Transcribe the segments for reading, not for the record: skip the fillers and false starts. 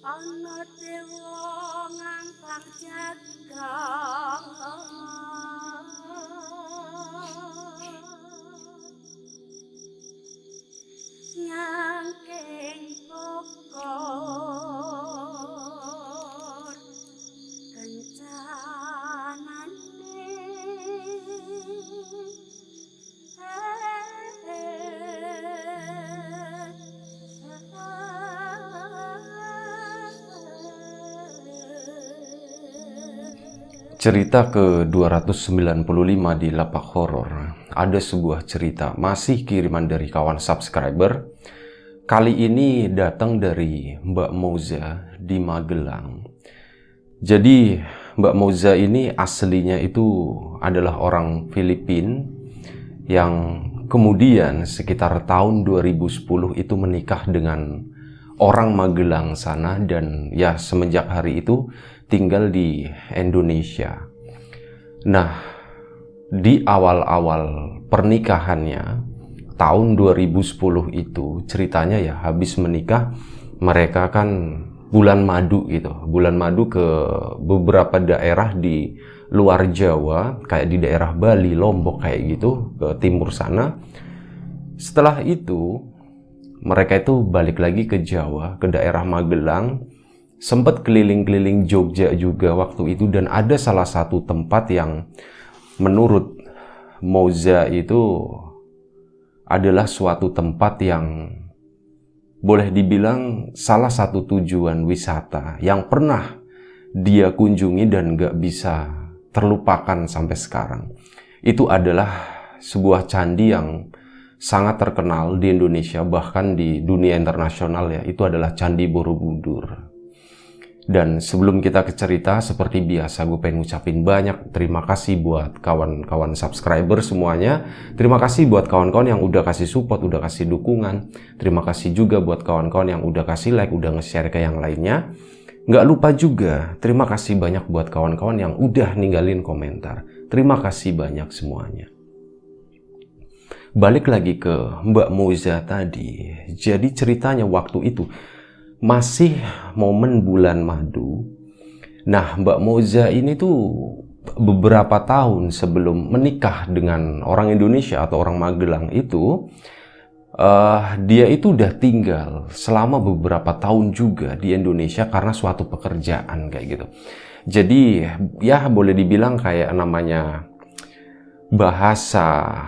Ana dewa ngangkang jagat nyangking pokor kencanane Cerita ke-295 di Lapak Horor. Ada sebuah cerita, masih kiriman dari kawan subscriber. Kali ini datang dari Mbak Moza di Magelang. Jadi Mbak Moza ini aslinya itu adalah orang Filipina yang kemudian sekitar tahun 2010 itu menikah dengan orang Magelang sana, dan ya semenjak hari itu tinggal di Indonesia. Nah, di awal-awal pernikahannya tahun 2010 itu ceritanya ya habis menikah mereka kan bulan madu gitu. Bulan madu ke beberapa daerah di luar Jawa, kayak di daerah Bali, Lombok kayak gitu, ke timur sana. Setelah itu mereka itu balik lagi ke Jawa, ke daerah Magelang. Sempat keliling-keliling Jogja juga waktu itu, dan ada salah satu tempat yang menurut Moza itu adalah suatu tempat yang boleh dibilang salah satu tujuan wisata yang pernah dia kunjungi dan gak bisa terlupakan sampai sekarang. Itu adalah sebuah candi yang sangat terkenal di Indonesia, bahkan di dunia internasional ya. Itu adalah Candi Borobudur. Dan sebelum kita ke cerita, seperti biasa gue pengen ngucapin banyak terima kasih buat kawan-kawan subscriber semuanya. Terima kasih buat kawan-kawan yang udah kasih support, udah kasih dukungan. Terima kasih juga buat kawan-kawan yang udah kasih like, udah nge-share ke yang lainnya. Nggak lupa juga, terima kasih banyak buat kawan-kawan yang udah ninggalin komentar. Terima kasih banyak semuanya. Balik lagi ke Mbak Moza tadi. Jadi ceritanya waktu itu masih momen bulan madu. Nah, Mbak Moza ini tuh beberapa tahun sebelum menikah dengan orang Indonesia atau orang Magelang itu, dia itu udah tinggal selama beberapa tahun juga di Indonesia karena suatu pekerjaan kayak gitu. Jadi ya boleh dibilang kayak namanya bahasa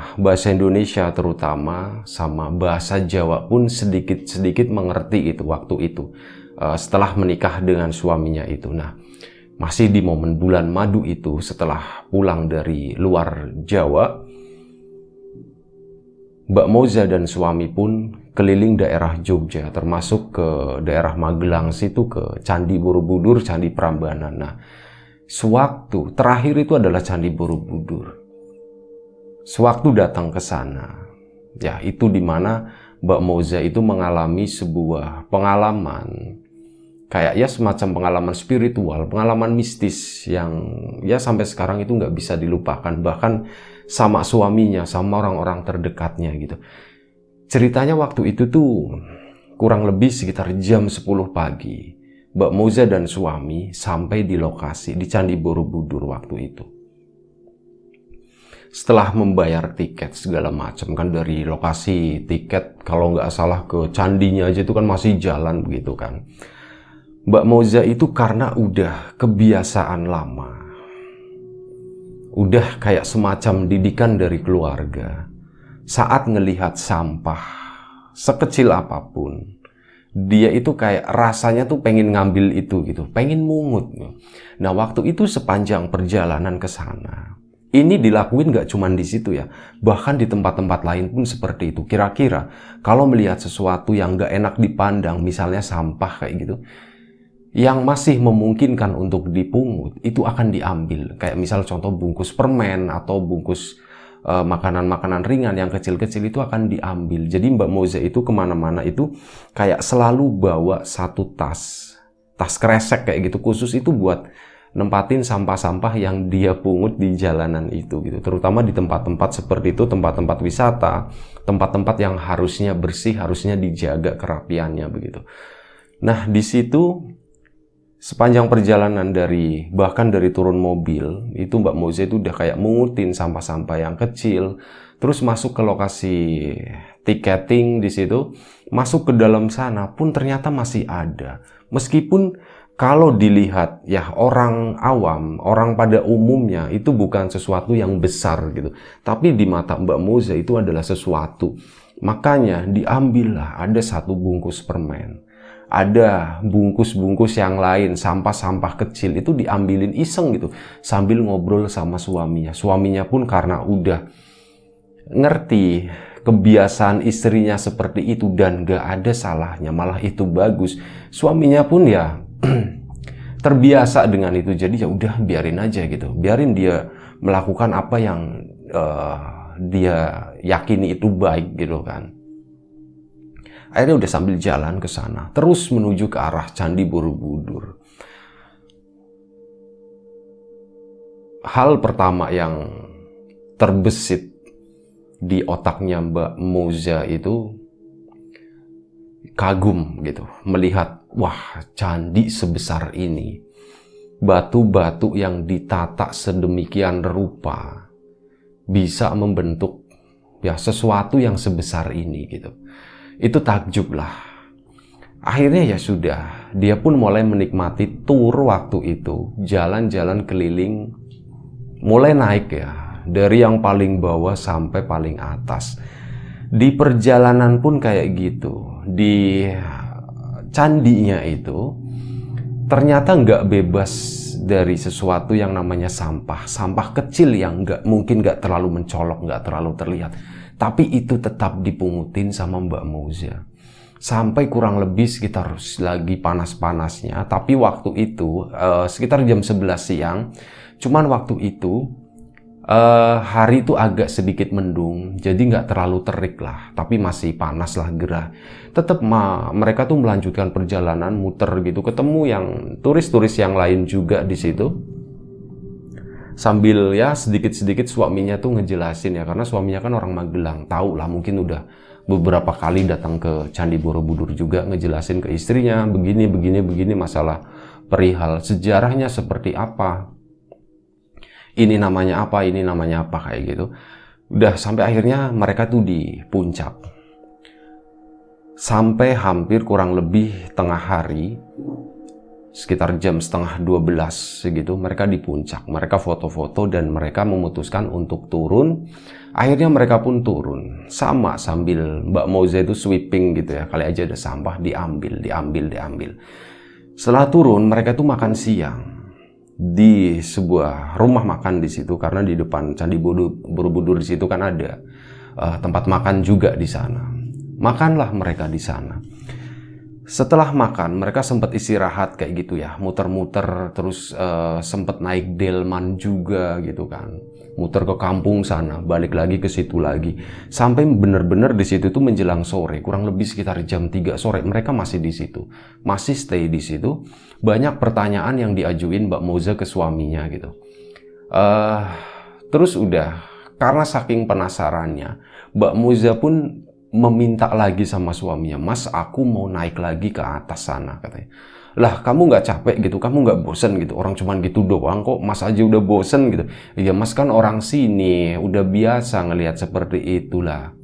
Indonesia terutama sama bahasa Jawa pun sedikit-sedikit mengerti itu waktu itu, setelah menikah dengan suaminya itu. Nah, masih di momen bulan madu itu, setelah pulang dari luar Jawa, Mbak Moza dan suami pun keliling daerah Jogja, termasuk ke daerah Magelang situ, ke Candi Borobudur, Candi Prambanan. Nah, sewaktu terakhir itu adalah Candi Borobudur. Sewaktu datang ke sana, ya itu dimana Mbak Moza itu mengalami sebuah pengalaman kayak ya semacam pengalaman spiritual, pengalaman mistis yang ya sampai sekarang itu nggak bisa dilupakan, bahkan sama suaminya, sama orang-orang terdekatnya gitu. Ceritanya waktu itu tuh kurang lebih sekitar jam 10 pagi, Mbak Moza dan suami sampai di lokasi di Candi Borobudur waktu itu. Setelah membayar tiket segala macam, kan dari lokasi tiket kalau nggak salah ke candinya aja itu kan masih jalan begitu kan. Mbak Moza itu karena udah kebiasaan lama, udah kayak semacam didikan dari keluarga, saat ngelihat sampah sekecil apapun, dia itu kayak rasanya tuh pengen ngambil itu gitu, pengen mungut. Nah, waktu itu sepanjang perjalanan ke sana, ini dilakuin gak cuma di situ ya, bahkan di tempat-tempat lain pun seperti itu. Kira-kira kalau melihat sesuatu yang gak enak dipandang, misalnya sampah kayak gitu, yang masih memungkinkan untuk dipungut, itu akan diambil. Kayak misal contoh bungkus permen atau bungkus makanan-makanan ringan yang kecil-kecil itu akan diambil. Jadi Mbak Moza itu kemana-mana itu kayak selalu bawa satu tas kresek kayak gitu, khusus itu buat nempatin sampah-sampah yang dia pungut di jalanan itu gitu. Terutama di tempat-tempat seperti itu, tempat-tempat wisata, tempat-tempat yang harusnya bersih, harusnya dijaga kerapiannya begitu. Nah, di situ sepanjang perjalanan bahkan dari turun mobil, itu Mbak Moza itu udah kayak mungutin sampah-sampah yang kecil, terus masuk ke lokasi tiketing di situ, masuk ke dalam sana pun ternyata masih ada. Meskipun kalau dilihat ya orang awam, orang pada umumnya itu bukan sesuatu yang besar gitu, tapi di mata Mbak Moza itu adalah sesuatu. Makanya diambillah ada satu bungkus permen. Ada bungkus-bungkus yang lain, sampah-sampah kecil itu diambilin iseng gitu, sambil ngobrol sama suaminya. Suaminya pun karena udah ngerti kebiasaan istrinya seperti itu dan gak ada salahnya, malah itu bagus. Suaminya pun ya terbiasa dengan itu, jadi ya udah biarin aja gitu, biarin dia melakukan apa yang dia yakini itu baik gitu kan. Akhirnya udah sambil jalan ke sana, terus menuju ke arah Candi Borobudur. Hal pertama yang terbesit di otaknya Mbak Moza itu kagum gitu, melihat wah, candi sebesar ini, batu-batu yang ditata sedemikian rupa bisa membentuk ya sesuatu yang sebesar ini gitu. Itu takjub lah. Akhirnya ya sudah, dia pun mulai menikmati tur waktu itu, jalan-jalan keliling, mulai naik ya, dari yang paling bawah sampai paling atas. Di perjalanan pun kayak gitu, di candinya itu ternyata nggak bebas dari sesuatu yang namanya sampah. Sampah kecil yang mungkin nggak terlalu mencolok, nggak terlalu terlihat. Tapi itu tetap dipungutin sama Mbak Moza. Sampai kurang lebih sekitar lagi panas-panasnya. Tapi waktu itu sekitar jam 11 siang. Cuman waktu itu hari itu agak sedikit mendung. Jadi nggak terlalu terik lah. Tapi masih panas lah, gerah. Tetap mereka tuh melanjutkan perjalanan muter gitu. Ketemu yang turis-turis yang lain juga di situ. Sambil ya sedikit-sedikit suaminya tuh ngejelasin ya, karena suaminya kan orang Magelang, tahu lah mungkin udah beberapa kali datang ke Candi Borobudur juga, ngejelasin ke istrinya begini masalah perihal sejarahnya seperti apa, ini namanya apa kayak gitu. Udah sampai akhirnya mereka tuh di puncak, sampai hampir kurang lebih tengah hari, sekitar jam setengah 12 segitu, mereka di puncak. Mereka foto-foto dan mereka memutuskan untuk turun. Akhirnya mereka pun turun. Sama sambil Mbak Moza itu sweeping gitu ya. Kali aja ada sampah, diambil. Setelah turun, mereka tuh makan siang di sebuah rumah makan di situ, karena di depan Candi Borobudur di situ kan ada tempat makan juga di sana. Makanlah mereka di sana. Setelah makan, mereka sempat istirahat kayak gitu ya, muter-muter, terus sempat naik delman juga gitu kan, muter ke kampung sana, balik lagi ke situ lagi, sampai bener-bener di situ tuh menjelang sore, kurang lebih sekitar jam 3 sore, mereka masih di situ, masih stay di situ. Banyak pertanyaan yang diajuin Mbak Moza ke suaminya gitu. Terus udah, karena saking penasarannya, Mbak Moza pun meminta lagi sama suaminya, "Mas, aku mau naik lagi ke atas sana," katanya. "Lah, kamu nggak capek gitu? Kamu nggak bosen gitu? Orang cuman gitu doang kok, Mas aja udah bosen gitu." "Iya, Mas kan orang sini, udah biasa ngelihat seperti itulah."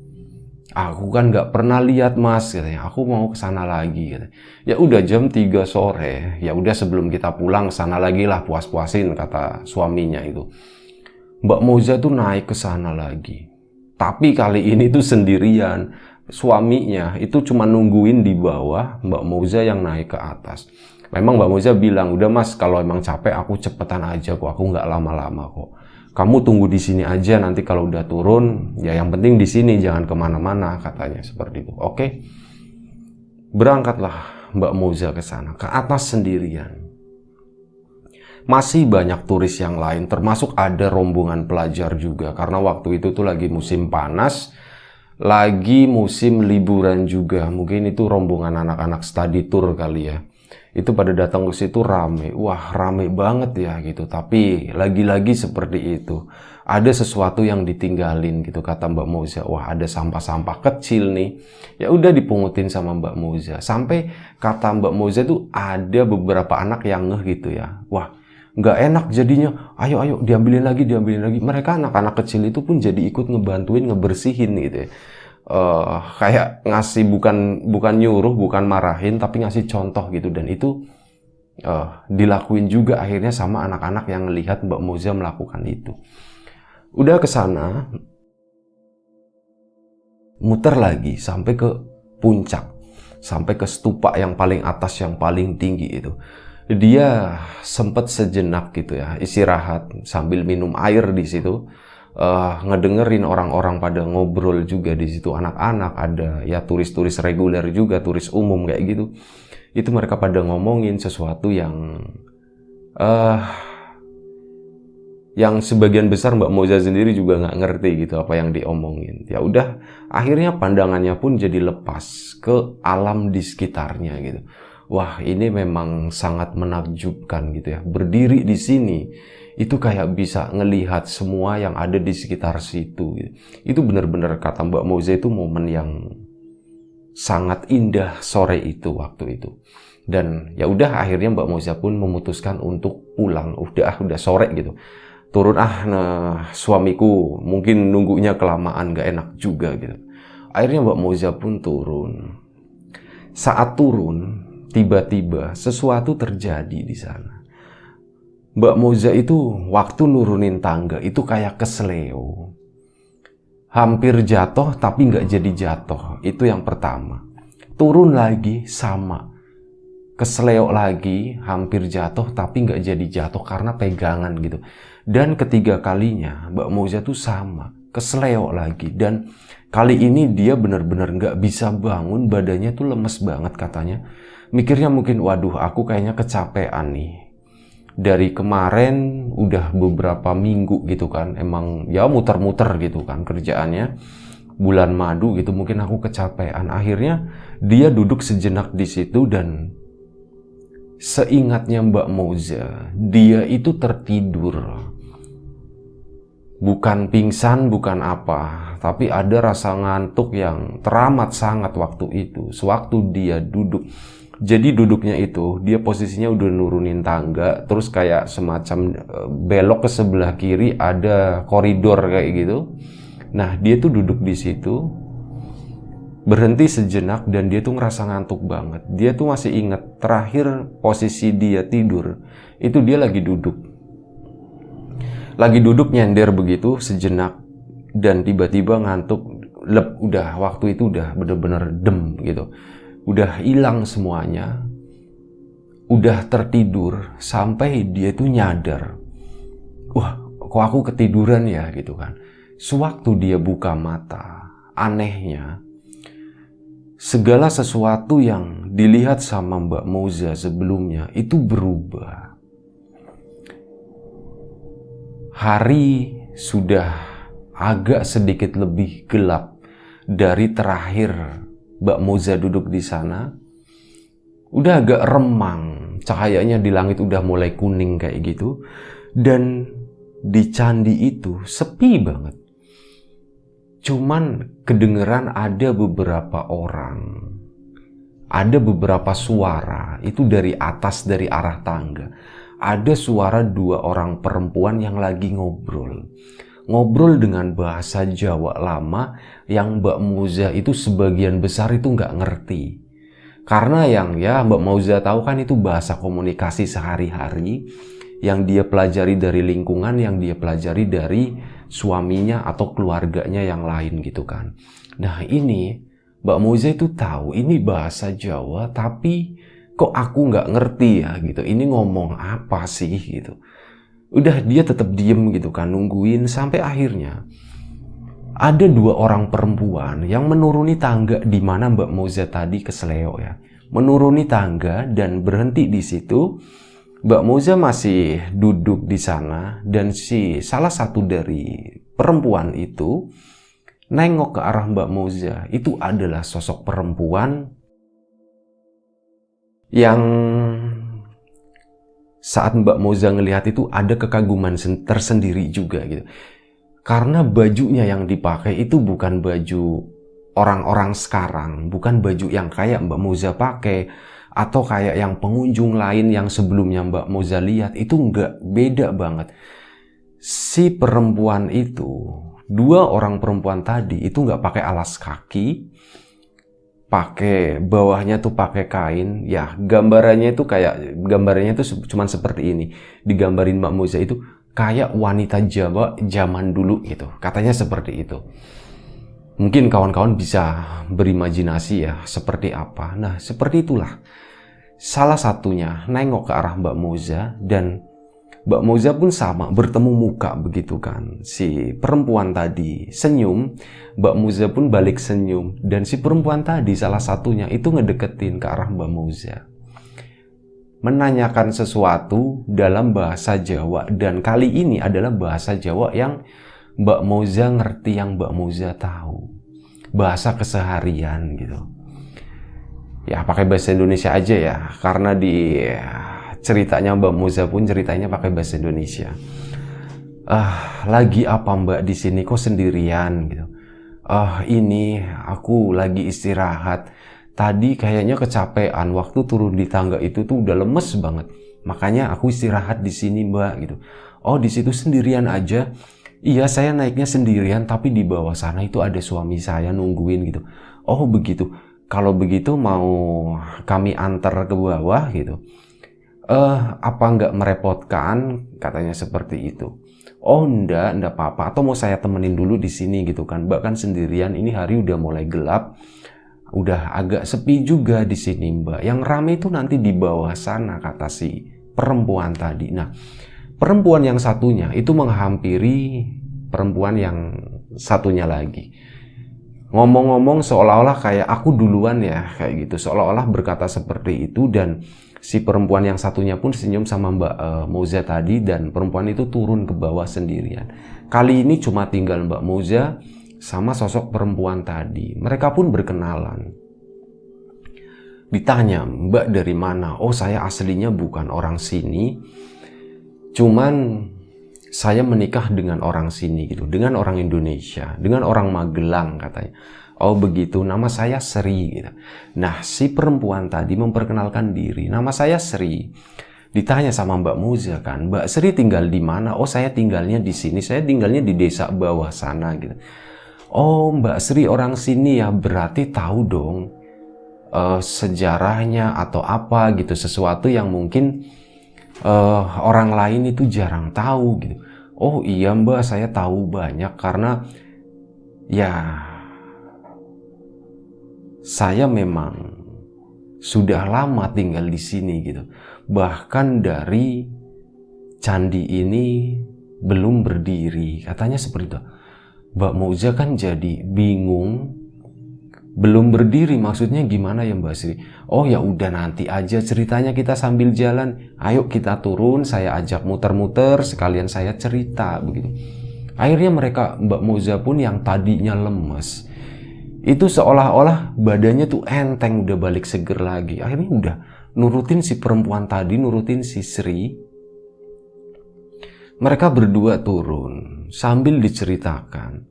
"Aku kan nggak pernah lihat, Mas," katanya. "Aku mau ke sana lagi," katanya. Ya udah jam 3 sore, ya udah sebelum kita pulang sana lagi lah, puas-puasin, kata suaminya itu. Mbak Moza tuh naik ke sana lagi. Tapi kali ini tuh sendirian. Suaminya itu cuma nungguin di bawah, Mbak Moza yang naik ke atas. Memang Mbak Moza bilang, "Udah Mas, kalau emang capek aku cepetan aja kok, aku nggak lama-lama kok. Kamu tunggu di sini aja, nanti kalau udah turun, ya yang penting di sini, jangan kemana-mana," katanya seperti itu. Oke, berangkatlah Mbak Moza ke sana, ke atas sendirian. Masih banyak turis yang lain, termasuk ada rombongan pelajar juga. Karena waktu itu tuh lagi musim panas, lagi musim liburan juga. Mungkin itu rombongan anak-anak study tour kali ya. Itu pada datang ke situ rame. Wah, rame banget ya gitu. Tapi lagi-lagi seperti itu. Ada sesuatu yang ditinggalin gitu, kata Mbak Moza. Wah, ada sampah-sampah kecil nih. Ya udah dipungutin sama Mbak Moza. Sampai kata Mbak Moza tuh ada beberapa anak yang ngeh gitu ya. Wah, nggak enak jadinya. Ayo diambilin lagi. Mereka anak-anak kecil itu pun jadi ikut ngebantuin ngebersihin gitu ya. Kayak ngasih bukan nyuruh, bukan marahin, tapi ngasih contoh gitu. Dan itu dilakuin juga akhirnya sama anak-anak yang melihat Mbak Moza melakukan itu. Udah ke sana, muter lagi sampai ke puncak, sampai ke stupa yang paling atas, yang paling tinggi itu. Dia sempat sejenak gitu ya, istirahat sambil minum air di situ, ngedengerin orang-orang pada ngobrol juga di situ, anak-anak, ada ya turis-turis reguler juga, turis umum kayak gitu. Itu mereka pada ngomongin sesuatu yang sebagian besar Mbak Moza sendiri juga nggak ngerti gitu apa yang diomongin. Ya udah, akhirnya pandangannya pun jadi lepas ke alam di sekitarnya gitu. Wah, ini memang sangat menakjubkan gitu ya. Berdiri di sini itu kayak bisa ngelihat semua yang ada di sekitar situ gitu. Itu benar-benar kata Mbak Moza itu momen yang sangat indah sore itu, waktu itu. Dan ya udah, akhirnya Mbak Moza pun memutuskan untuk pulang. Udah sore gitu. Turun, suamiku mungkin nunggunya kelamaan, gak enak juga gitu. Akhirnya Mbak Moza pun turun. Saat turun, tiba-tiba sesuatu terjadi di sana. Mbak Moza itu waktu nurunin tangga itu kayak kesleo. Hampir jatuh tapi nggak jadi jatuh. Itu yang pertama. Turun lagi sama. Kesleo lagi, hampir jatuh tapi nggak jadi jatuh karena pegangan gitu. Dan ketiga kalinya Mbak Moza tuh sama. Kesleo lagi. Dan kali ini dia benar-benar nggak bisa bangun. Badannya tuh lemes banget katanya. Mikirnya mungkin, waduh aku kayaknya kecapean nih. Dari kemarin udah beberapa minggu gitu kan. Emang ya muter-muter gitu kan kerjaannya. Bulan madu gitu, mungkin aku kecapean. Akhirnya dia duduk sejenak di situ dan seingatnya Mbak Moza, dia itu tertidur. Bukan pingsan, bukan apa. Tapi ada rasa ngantuk yang teramat sangat waktu itu. Sewaktu dia duduk. Jadi duduknya itu, dia posisinya udah nurunin tangga, terus kayak semacam belok ke sebelah kiri ada koridor kayak gitu. Nah, dia tuh duduk di situ, berhenti sejenak dan dia tuh ngerasa ngantuk banget. Dia tuh masih ingat terakhir posisi dia tidur, itu dia lagi duduk. Lagi duduk nyender begitu sejenak dan tiba-tiba ngantuk, udah waktu itu udah bener-bener dem gitu. Udah hilang semuanya, udah tertidur, sampai dia tuh nyadar, wah kok aku ketiduran ya gitu kan. Sewaktu dia buka mata, anehnya, segala sesuatu yang dilihat sama Mbak Moza sebelumnya itu berubah. Hari sudah agak sedikit lebih gelap dari terakhir Mbak Moza duduk di sana. Udah agak remang, cahayanya di langit udah mulai kuning kayak gitu. Dan di candi itu sepi banget. Cuman kedengeran ada beberapa orang. Ada beberapa suara, itu dari atas, dari arah tangga. Ada suara dua orang perempuan yang lagi ngobrol. Ngobrol dengan bahasa Jawa lama yang Mbak Moza itu sebagian besar itu nggak ngerti. Karena yang ya Mbak Moza tahu kan itu bahasa komunikasi sehari-hari yang dia pelajari dari lingkungan, yang dia pelajari dari suaminya atau keluarganya yang lain gitu kan. Nah ini Mbak Moza itu tahu ini bahasa Jawa tapi kok aku nggak ngerti ya gitu. Ini ngomong apa sih gitu. Udah dia tetap diem gitu kan, nungguin sampai akhirnya ada dua orang perempuan yang menuruni tangga di mana Mbak Moza tadi kesleo ya. Menuruni tangga dan berhenti di situ Mbak Moza masih duduk di sana dan salah satu dari perempuan itu nengok ke arah Mbak Moza. Itu adalah sosok perempuan yang saat Mbak Moza ngelihat itu ada kekaguman tersendiri juga gitu. Karena bajunya yang dipakai itu bukan baju orang-orang sekarang, bukan baju yang kayak Mbak Moza pakai atau kayak yang pengunjung lain yang sebelumnya Mbak Moza lihat. Itu nggak, beda banget. Si perempuan itu, dua orang perempuan tadi itu nggak pakai alas kaki, pakai bawahnya tuh pakai kain. Ya, gambarannya itu cuman seperti ini. Digambarin Mbak Moza itu kayak wanita Jawa zaman dulu gitu. Katanya seperti itu. Mungkin kawan-kawan bisa berimajinasi ya seperti apa. Nah, seperti itulah. Salah satunya nengok ke arah Mbak Moza dan Mbak Moza pun sama, bertemu muka begitu kan. Si perempuan tadi senyum, Mbak Moza pun balik senyum. Dan si perempuan tadi salah satunya itu ngedeketin ke arah Mbak Moza, menanyakan sesuatu dalam bahasa Jawa. Dan kali ini adalah bahasa Jawa yang Mbak Moza ngerti, yang Mbak Moza tahu. Bahasa keseharian gitu. Ya pakai bahasa Indonesia aja ya, karena di ceritanya Mbak Moza pun ceritanya pakai bahasa Indonesia. Lagi apa Mbak di sini kok sendirian gitu? Ini aku lagi istirahat. Tadi kayaknya kecapean, waktu turun di tangga itu tuh udah lemes banget. Makanya aku istirahat di sini Mbak gitu. Oh, di situ sendirian aja? Iya, saya naiknya sendirian, tapi di bawah sana itu ada suami saya nungguin gitu. Oh begitu. Kalau begitu mau kami antar ke bawah gitu. Apa nggak merepotkan? Katanya seperti itu. Oh enggak apa-apa. Atau mau saya temenin dulu di sini gitu kan. Mbak kan sendirian, ini hari udah mulai gelap. Udah agak sepi juga di sini Mbak. Yang rame itu nanti di bawah sana, kata si perempuan tadi. Nah, perempuan yang satunya itu menghampiri perempuan yang satunya lagi. Ngomong-ngomong seolah-olah kayak aku duluan ya, kayak gitu. Seolah-olah berkata seperti itu dan si perempuan yang satunya pun senyum sama Mbak Moza tadi dan perempuan itu turun ke bawah sendirian. Kali ini cuma tinggal Mbak Moza sama sosok perempuan tadi. Mereka pun berkenalan. Ditanya, Mbak dari mana? Oh, saya aslinya bukan orang sini. Cuman saya menikah dengan orang sini gitu, dengan orang Indonesia, dengan orang Magelang katanya. Oh begitu, nama saya Sri gitu. Nah, si perempuan tadi memperkenalkan diri, nama saya Sri. Ditanya sama Mbak Moza kan, Mbak Sri tinggal di mana? Oh, saya tinggalnya di sini, saya tinggalnya di desa bawah sana gitu. Oh, Mbak Sri orang sini ya, berarti tahu dong sejarahnya atau apa gitu, sesuatu yang mungkin orang lain itu jarang tahu gitu. Oh iya Mbak, saya tahu banyak karena ya saya memang sudah lama tinggal di sini gitu. Bahkan dari candi ini belum berdiri, katanya seperti itu. Mbak Moza kan jadi bingung. Belum berdiri maksudnya gimana ya Mbak Sri? Oh ya udah nanti aja ceritanya kita sambil jalan. Ayo kita turun, saya ajak muter-muter sekalian saya cerita begitu. Akhirnya mereka, Mbak Moza pun yang tadinya lemes, itu seolah-olah badannya tuh enteng, udah balik seger lagi. Akhirnya udah nurutin si perempuan tadi, nurutin si Sri. Mereka berdua turun sambil diceritakan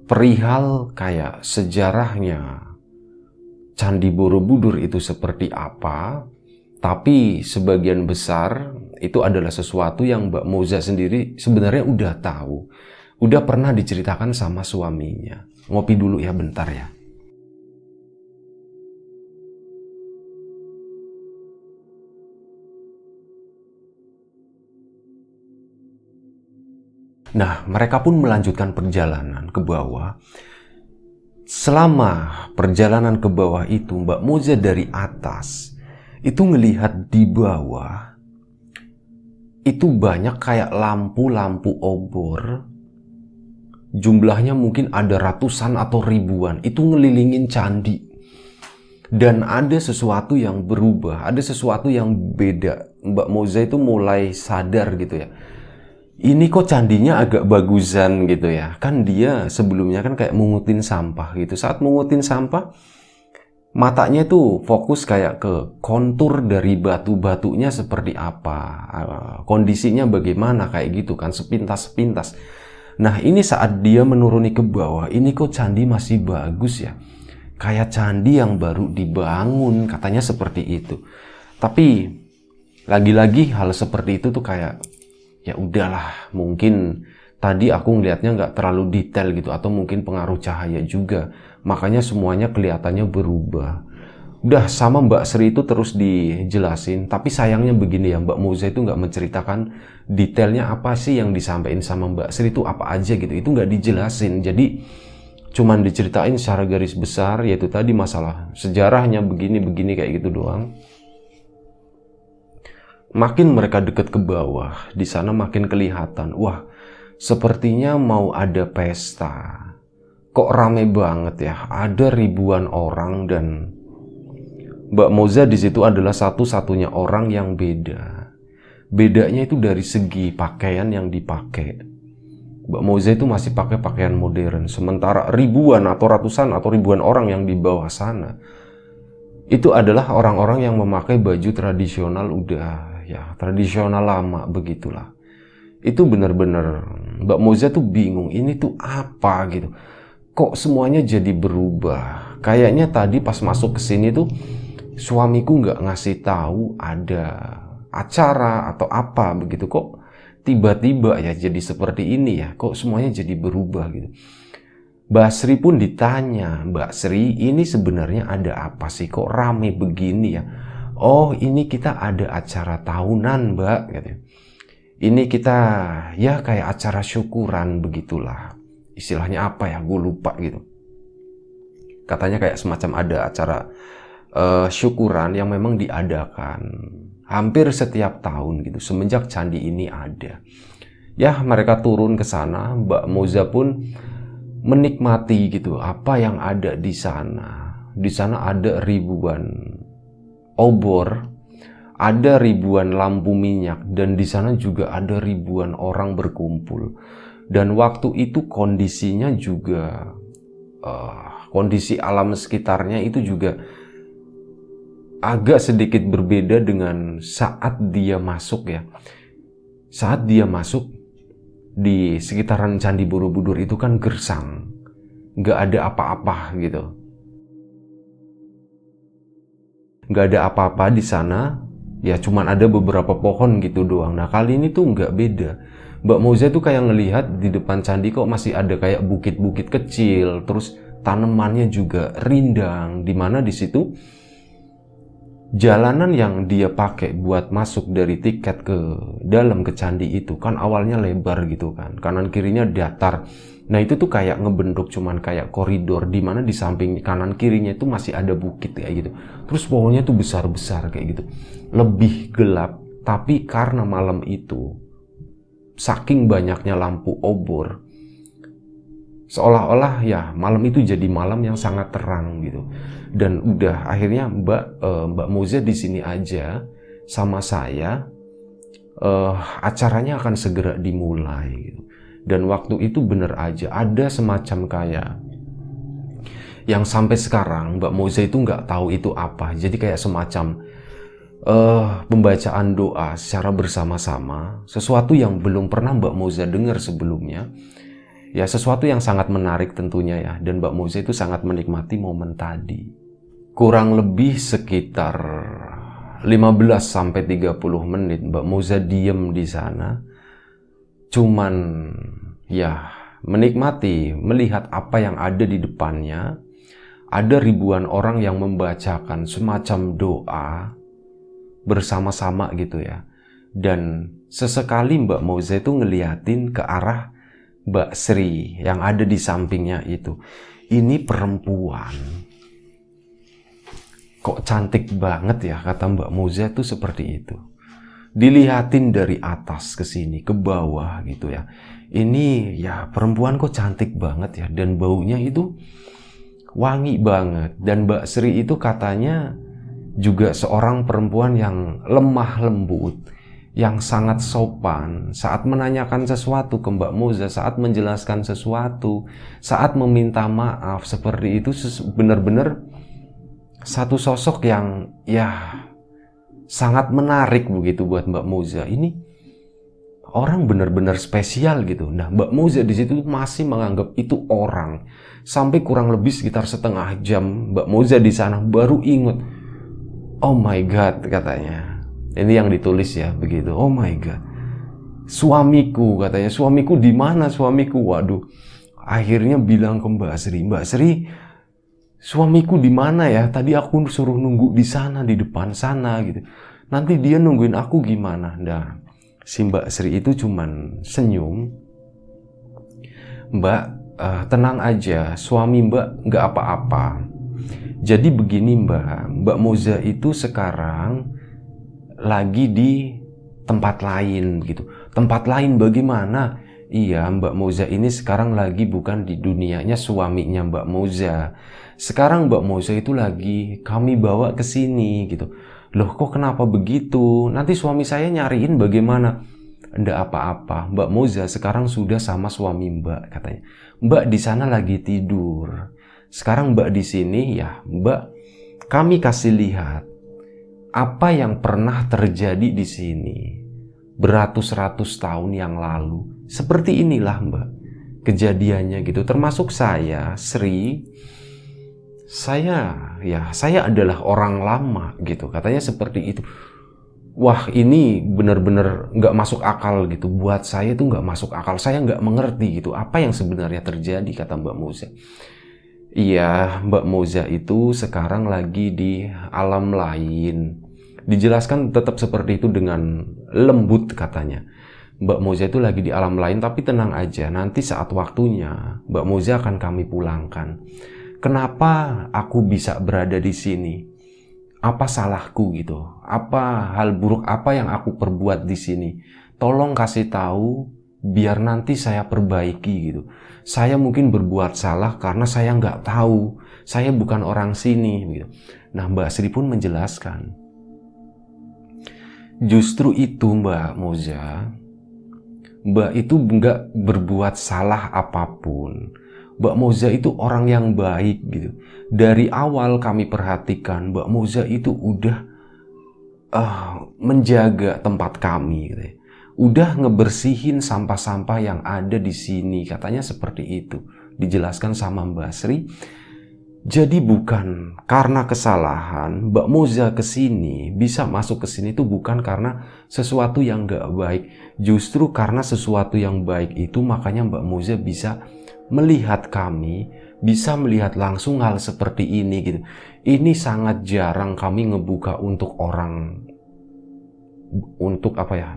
perihal kayak sejarahnya Candi Borobudur itu seperti apa. Tapi sebagian besar itu adalah sesuatu yang Mbak Moza sendiri sebenarnya udah tahu. Udah pernah diceritakan sama suaminya. Ngopi dulu ya bentar ya. Nah, mereka pun melanjutkan perjalanan ke bawah. Selama perjalanan ke bawah itu, Mbak Moza dari atas itu ngelihat di bawah itu banyak kayak lampu-lampu obor. Jumlahnya mungkin ada ratusan atau ribuan. Itu ngelilingin candi. Dan ada sesuatu yang berubah, ada sesuatu yang beda. Mbak Moza itu mulai sadar gitu ya. Ini kok candinya agak bagusan gitu ya. Kan dia sebelumnya kan kayak mungutin sampah gitu. Saat mungutin sampah, matanya tuh fokus kayak ke kontur dari batu-batunya seperti apa. Kondisinya bagaimana kayak gitu kan, sepintas-sepintas. Nah ini saat dia menuruni ke bawah, ini kok candi masih bagus ya. Kayak candi yang baru dibangun, katanya seperti itu. Tapi lagi-lagi hal seperti itu tuh kayak ya udahlah, mungkin tadi aku ngelihatnya nggak terlalu detail gitu, atau mungkin pengaruh cahaya juga, makanya semuanya kelihatannya berubah. Udah sama Mbak Sri itu terus dijelasin, tapi sayangnya begini ya, Mbak Moza itu nggak menceritakan detailnya apa sih yang disampaikan sama Mbak Sri itu apa aja gitu, itu nggak dijelasin. Jadi cuman diceritain secara garis besar, yaitu tadi masalah sejarahnya begini-begini kayak gitu doang. Makin mereka deket ke bawah, di sana makin kelihatan, wah, sepertinya mau ada pesta. Kok rame banget ya, ada ribuan orang, dan Mbak Moza di situ adalah satu-satunya orang yang beda. Bedanya itu dari segi pakaian yang dipakai. Mbak Moza itu masih pakai pakaian modern, sementara ribuan atau ratusan atau ribuan orang yang di bawah sana itu adalah orang-orang yang memakai baju tradisional, udah ya tradisional lama begitulah. Itu benar-benar Mbak Moza tuh bingung, ini tuh apa gitu. Kok semuanya jadi berubah? Kayaknya tadi pas masuk ke sini tuh suamiku nggak ngasih tahu ada acara atau apa begitu, kok tiba-tiba ya jadi seperti ini ya, kok semuanya jadi berubah gitu. Mbak Sri pun ditanya, Mbak Sri ini sebenarnya ada apa sih kok rame begini ya? Oh ini kita ada acara tahunan Mbak gitu. Ini kita ya kayak acara syukuran begitulah. Istilahnya apa ya, gue lupa gitu. Katanya kayak semacam ada acara syukuran yang memang diadakan hampir setiap tahun gitu semenjak candi ini ada. Ya mereka turun ke sana, Mbak Moza pun menikmati gitu apa yang ada di sana. Di sana ada ribuan obor, ada ribuan lampu minyak, dan di sana juga ada ribuan orang berkumpul. Dan waktu itu kondisinya juga kondisi alam sekitarnya itu juga agak sedikit berbeda dengan saat dia masuk ya. Saat dia masuk di sekitaran Candi Borobudur itu kan gersang, nggak ada apa-apa gitu. Nggak ada apa-apa di sana, ya cuman ada beberapa pohon gitu doang. Nah kali ini tuh nggak beda. Mbak Moza tuh kayak ngelihat di depan candi kok masih ada kayak bukit-bukit kecil, terus tanamannya juga rindang, dimana di situ jalanan yang dia pakai buat masuk dari tiket ke dalam ke candi itu kan awalnya lebar gitu kan, kanan kirinya datar. Nah itu tuh kayak ngebentuk cuman kayak koridor, dimana di samping kanan kirinya itu masih ada bukit kayak gitu. Terus pohonnya tuh besar-besar kayak gitu, lebih gelap. Tapi karena malam itu saking banyaknya lampu obor, seolah-olah ya malam itu jadi malam yang sangat terang gitu. Dan udah akhirnya Mbak Moza di sini aja sama saya, acaranya akan segera dimulai gitu. Dan waktu itu bener aja ada semacam kayak yang sampai sekarang Mbak Moza itu nggak tahu itu apa. Jadi kayak semacam pembacaan doa secara bersama-sama, sesuatu yang belum pernah Mbak Moza dengar sebelumnya. Ya sesuatu yang sangat menarik tentunya ya, dan Mbak Moza itu sangat menikmati momen tadi. Kurang lebih sekitar 15-30 menit Mbak Moza diem di sana, cuman ya menikmati melihat apa yang ada di depannya. Ada ribuan orang yang membacakan semacam doa bersama-sama gitu ya. Dan sesekali Mbak Moza itu ngeliatin ke arah Mbak Sri yang ada di sampingnya itu. Ini perempuan kok cantik banget ya, kata Mbak Moza tuh seperti itu. Dilihatin dari atas ke sini, ke bawah gitu ya. Ini ya perempuan kok cantik banget ya, dan baunya itu wangi banget. Dan Mbak Sri itu katanya juga seorang perempuan yang lemah lembut, yang sangat sopan saat menanyakan sesuatu ke Mbak Moza, saat menjelaskan sesuatu, saat meminta maaf. Seperti itu benar-benar satu sosok yang ya sangat menarik begitu buat Mbak Moza. Ini orang benar-benar spesial gitu. Nah, Mbak Moza di situ masih menganggap itu orang. Sampai kurang lebih sekitar setengah jam Mbak Moza di sana baru ingat, oh my God, katanya. Ini yang ditulis ya begitu. Oh my God, suamiku, katanya. Suamiku di mana suamiku? Waduh. Akhirnya bilang ke Mbak Sri, suamiku di mana ya? Tadi aku suruh nunggu di sana, di depan sana gitu. Nanti dia nungguin aku gimana? Nah, si Mbak Sri itu cuman senyum. Mbak, tenang aja, suami Mbak nggak apa-apa. Jadi begini Mbak Moza itu sekarang lagi di tempat lain gitu. Tempat lain bagaimana? Iya, Mbak Moza ini sekarang lagi bukan di dunianya suaminya Mbak Moza. Sekarang Mbak Moza itu lagi kami bawa ke sini gitu. Loh, kok kenapa begitu? Nanti suami saya nyariin bagaimana? Nggak apa-apa, Mbak Moza sekarang sudah sama suami Mbak, katanya. Mbak di sana lagi tidur. Sekarang Mbak di sini, ya Mbak, kami kasih lihat apa yang pernah terjadi di sini beratus-ratus tahun yang lalu. Seperti inilah Mbak kejadiannya gitu. Termasuk saya, Sri, saya adalah orang lama gitu. Katanya seperti itu. Wah, ini benar-benar nggak masuk akal gitu. Buat saya itu nggak masuk akal. Saya nggak mengerti gitu apa yang sebenarnya terjadi, kata Mbak Moza. Iya, Mbak Moza itu sekarang lagi di alam lain. Dijelaskan tetap seperti itu dengan lembut katanya. Mbak Moza itu lagi di alam lain, tapi tenang aja. Nanti saat waktunya Mbak Moza akan kami pulangkan. Kenapa aku bisa berada di sini? Apa salahku gitu? Apa hal buruk apa yang aku perbuat di sini? Tolong kasih tahu biar nanti saya perbaiki gitu. Saya mungkin berbuat salah karena saya nggak tahu. Saya bukan orang sini gitu. Nah, Mbak Sri pun menjelaskan. Justru itu Mbak Moza, Mbak itu nggak berbuat salah apapun. Mbak Moza itu orang yang baik gitu. Dari awal kami perhatikan Mbak Moza itu udah menjaga tempat kami gitu ya. Udah ngebersihin sampah-sampah yang ada di sini, katanya seperti itu. Dijelaskan sama Mbak Sri. Jadi bukan karena kesalahan Mbak Moza kesini, bisa masuk ke sini itu bukan karena sesuatu yang nggak baik. Justru karena sesuatu yang baik itu makanya Mbak Moza bisa melihat kami, bisa melihat langsung hal seperti ini gitu. Ini sangat jarang kami ngebuka untuk orang, untuk apa ya?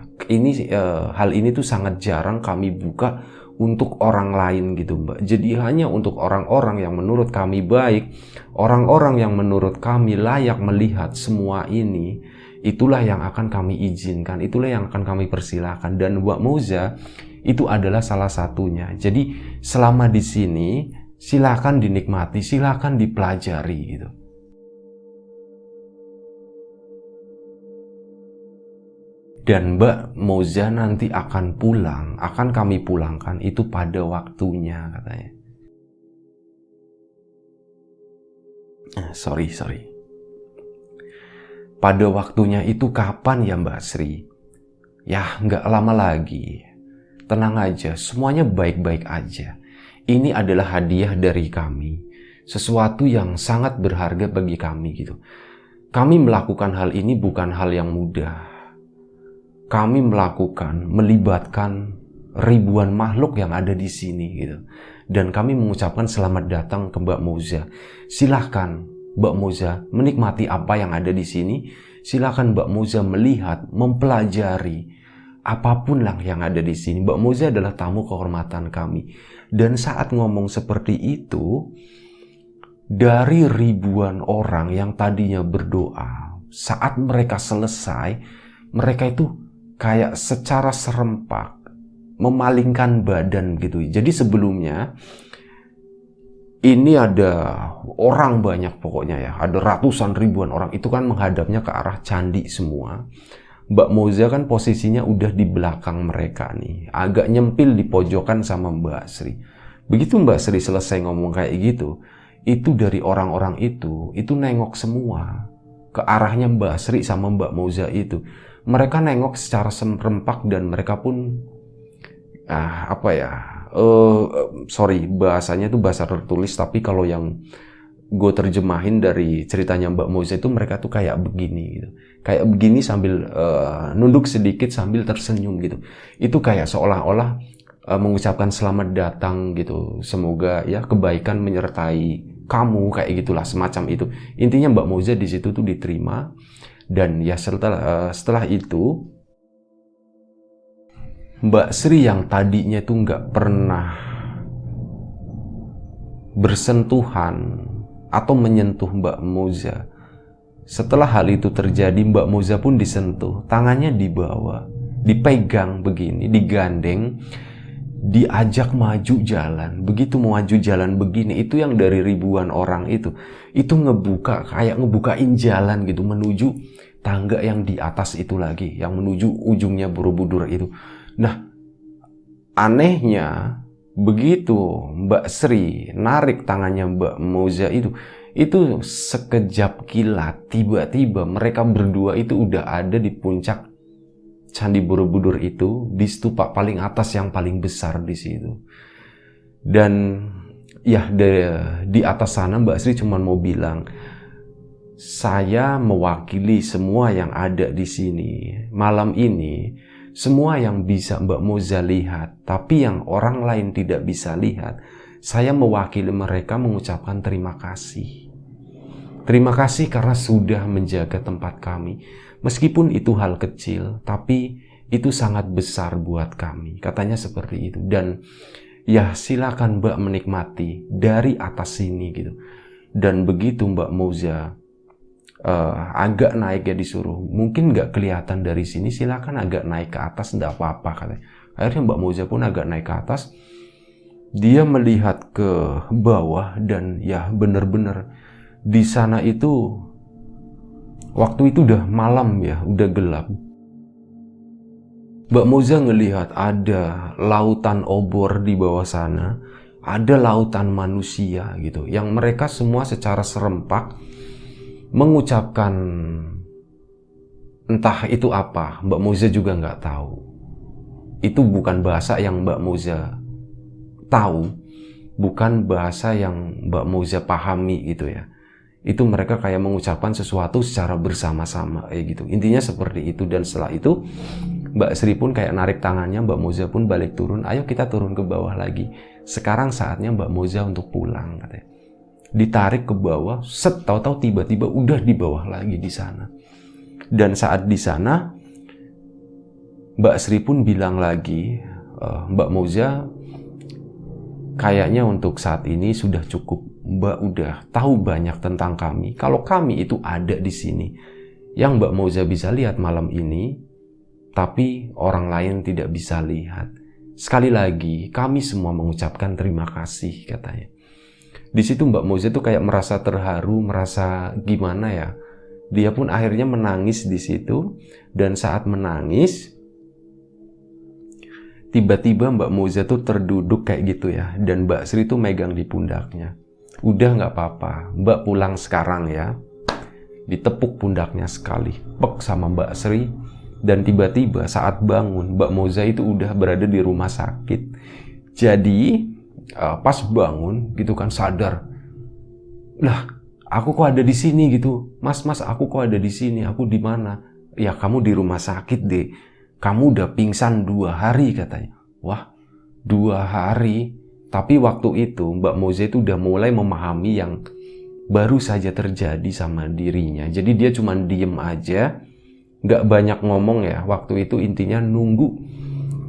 Hal ini tuh sangat jarang kami buka untuk orang lain gitu Mbak. Jadi hanya untuk orang-orang yang menurut kami baik, orang-orang yang menurut kami layak melihat semua ini, itulah yang akan kami izinkan, itulah yang akan kami persilahkan. Dan Mbak Moza itu adalah salah satunya. Jadi selama di sini silakan dinikmati, silakan dipelajari gitu. Dan Mbak Moza nanti akan pulang, akan kami pulangkan itu pada waktunya, katanya. Sorry. Pada waktunya itu kapan ya Mbak Sri? Ya nggak lama lagi. Tenang aja, semuanya baik-baik aja. Ini adalah hadiah dari kami. Sesuatu yang sangat berharga bagi kami gitu. Kami melakukan hal ini bukan hal yang mudah. Kami melibatkan ribuan makhluk yang ada di sini gitu. Dan kami mengucapkan selamat datang ke Mbak Moza. Silahkan Mbak Moza menikmati apa yang ada di sini. Silahkan Mbak Moza melihat, mempelajari apapun lah yang ada di sini. Mbak Moza adalah tamu kehormatan kami. Dan saat ngomong seperti itu, dari ribuan orang yang tadinya berdoa, saat mereka selesai, mereka itu kayak secara serempak memalingkan badan gitu. Jadi sebelumnya ini ada orang banyak pokoknya ya, ada ratusan ribuan orang, itu kan menghadapnya ke arah candi semua. Mbak Moza kan posisinya udah di belakang mereka nih, agak nyempil di pojokan sama Mbak Sri. Begitu Mbak Sri selesai ngomong kayak gitu, itu dari orang-orang itu nengok semua ke arahnya Mbak Sri sama Mbak Moza itu. Mereka nengok secara serempak dan mereka pun sorry, bahasanya itu bahasa tertulis, tapi kalau yang gue terjemahin dari ceritanya Mbak Moza itu, mereka tuh kayak begini gitu. Kayak begini sambil nunduk sedikit sambil tersenyum gitu. Itu kayak seolah-olah mengucapkan selamat datang gitu. Semoga ya kebaikan menyertai kamu, kayak gitulah, semacam itu. Intinya Mbak Moza di situ tuh diterima. Dan ya setelah itu Mbak Sri yang tadinya tuh nggak pernah bersentuhan atau menyentuh Mbak Moza, setelah hal itu terjadi, Mbak Moza pun disentuh, tangannya dibawa, dipegang begini, digandeng, diajak maju jalan. Begitu maju jalan begini, itu yang dari ribuan orang itu ngebukain jalan gitu menuju tangga yang di atas itu lagi, yang menuju ujungnya Borobudur itu. Nah, anehnya begitu Mbak Sri narik tangannya Mbak Moza itu sekejap kilat, tiba-tiba mereka berdua itu udah ada di puncak Candi Borobudur itu, di stupa paling atas yang paling besar di situ. Dan ya di atas sana Mbak Sri cuma mau bilang, saya mewakili semua yang ada di sini malam ini. Semua yang bisa Mbak Moza lihat, tapi yang orang lain tidak bisa lihat, saya mewakili mereka mengucapkan terima kasih. Terima kasih karena sudah menjaga tempat kami. Meskipun itu hal kecil, tapi itu sangat besar buat kami. Katanya seperti itu. Dan ya silakan Mbak menikmati dari atas sini gitu. Dan begitu Mbak Moza agak naik ya, disuruh, mungkin nggak kelihatan dari sini, silakan agak naik ke atas, nggak apa-apa katanya. Akhirnya Mbak Moza pun agak naik ke atas, dia melihat ke bawah dan ya bener-bener di sana itu waktu itu udah malam ya, udah gelap. Mbak Moza ngelihat ada lautan obor di bawah sana, ada lautan manusia gitu, yang mereka semua secara serempak mengucapkan entah itu apa, Mbak Moza juga nggak tahu. Itu bukan bahasa yang Mbak Moza tahu, bukan bahasa yang Mbak Moza pahami gitu ya. Itu mereka kayak mengucapkan sesuatu secara bersama-sama kayak gitu. Intinya seperti itu. Dan setelah itu Mbak Sri pun kayak narik tangannya, Mbak Moza pun balik turun. Ayo kita turun ke bawah lagi. Sekarang saatnya Mbak Moza untuk pulang katanya. Ditarik ke bawah, tahu-tahu tiba-tiba udah di bawah lagi di sana. Dan saat di sana Mbak Sri pun bilang lagi, Mbak Moza, kayaknya untuk saat ini sudah cukup. Mbak udah tahu banyak tentang kami. Kalau kami itu ada di sini, yang Mbak Moza bisa lihat malam ini, tapi orang lain tidak bisa lihat. Sekali lagi, kami semua mengucapkan terima kasih katanya. Di situ Mbak Moza tuh kayak merasa terharu, merasa gimana ya. Dia pun akhirnya menangis di situ. Dan saat menangis, tiba-tiba Mbak Moza tuh terduduk kayak gitu ya. Dan Mbak Sri tuh megang di pundaknya. Udah nggak apa-apa, Mbak pulang sekarang ya. Ditepuk pundaknya sekali, pek sama Mbak Sri. Dan tiba-tiba saat bangun, Mbak Moza itu udah berada di rumah sakit. Jadi pas bangun gitu kan sadar, lah aku kok ada di sini gitu, mas aku kok ada di sini, aku di mana? Ya kamu di rumah sakit deh, kamu udah pingsan 2 hari katanya. Wah 2 hari, tapi waktu itu Mbak Moza itu udah mulai memahami yang baru saja terjadi sama dirinya. Jadi dia cuma diem aja, nggak banyak ngomong ya. Waktu itu intinya nunggu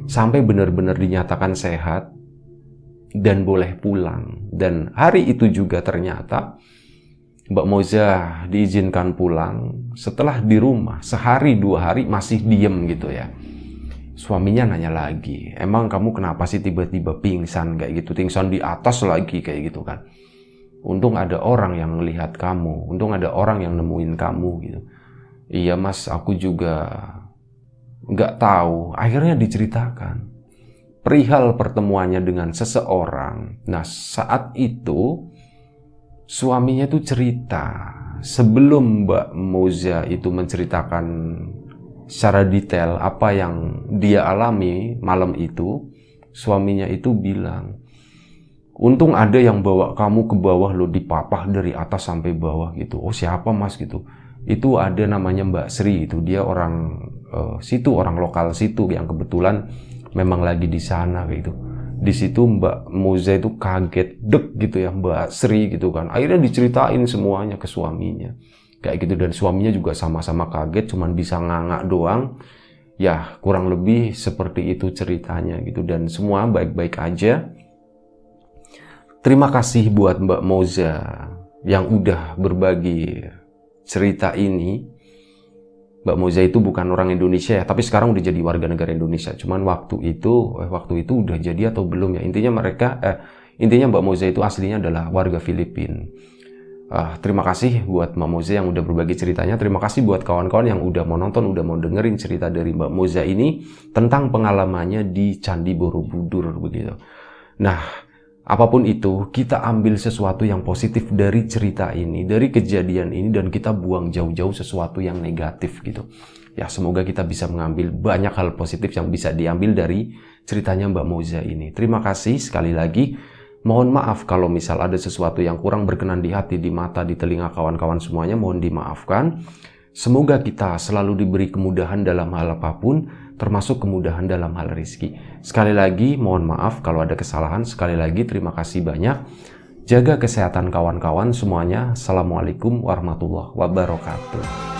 sampai benar-benar dinyatakan sehat dan boleh pulang. Dan hari itu juga ternyata Mbak Moza diizinkan pulang. Setelah di rumah sehari 2 hari masih diem gitu ya. Suaminya nanya lagi, emang kamu kenapa sih tiba-tiba pingsan kayak gitu, pingsan di atas lagi kayak gitu kan. Untung ada orang yang melihat kamu, untung ada orang yang nemuin kamu gitu. Iya mas, aku juga nggak tahu. Akhirnya diceritakan perihal pertemuannya dengan seseorang. Nah, saat itu suaminya tuh cerita, sebelum Mbak Moza itu menceritakan secara detail apa yang dia alami malam itu, suaminya itu bilang, untung ada yang bawa kamu ke bawah lo, dipapah dari atas sampai bawah gitu. Oh siapa mas gitu? Itu ada namanya Mbak Sri, itu dia orang situ, orang lokal situ yang kebetulan memang lagi di sana gitu. Di situ Mbak Moza itu kaget, dek gitu ya, Mbak Sri gitu kan. Akhirnya diceritain semuanya ke suaminya. Kayak gitu, dan suaminya juga sama-sama kaget, cuman bisa ngangak doang. Ya, kurang lebih seperti itu ceritanya gitu, dan semua baik-baik aja. Terima kasih buat Mbak Moza yang udah berbagi cerita ini. Mbak Moza itu bukan orang Indonesia ya, tapi sekarang udah jadi warga negara Indonesia. Cuman waktu itu udah jadi atau belum ya. Intinya Mbak Moza itu aslinya adalah warga Filipina. Terima kasih buat Mbak Moza yang udah berbagi ceritanya. Terima kasih buat kawan-kawan yang udah mau nonton, udah mau dengerin cerita dari Mbak Moza ini tentang pengalamannya di Candi Borobudur begitu. Nah, apapun itu, kita ambil sesuatu yang positif dari cerita ini, dari kejadian ini, dan kita buang jauh-jauh sesuatu yang negatif gitu. Ya, semoga kita bisa mengambil banyak hal positif yang bisa diambil dari ceritanya Mbak Moza ini. Terima kasih sekali lagi. Mohon maaf kalau misal ada sesuatu yang kurang berkenan di hati, di mata, di telinga kawan-kawan semuanya, mohon dimaafkan. Semoga kita selalu diberi kemudahan dalam hal apapun, termasuk kemudahan dalam hal rezeki. Sekali lagi mohon maaf kalau ada kesalahan. Sekali lagi terima kasih banyak. Jaga kesehatan kawan-kawan semuanya. Assalamualaikum warahmatullahi wabarakatuh.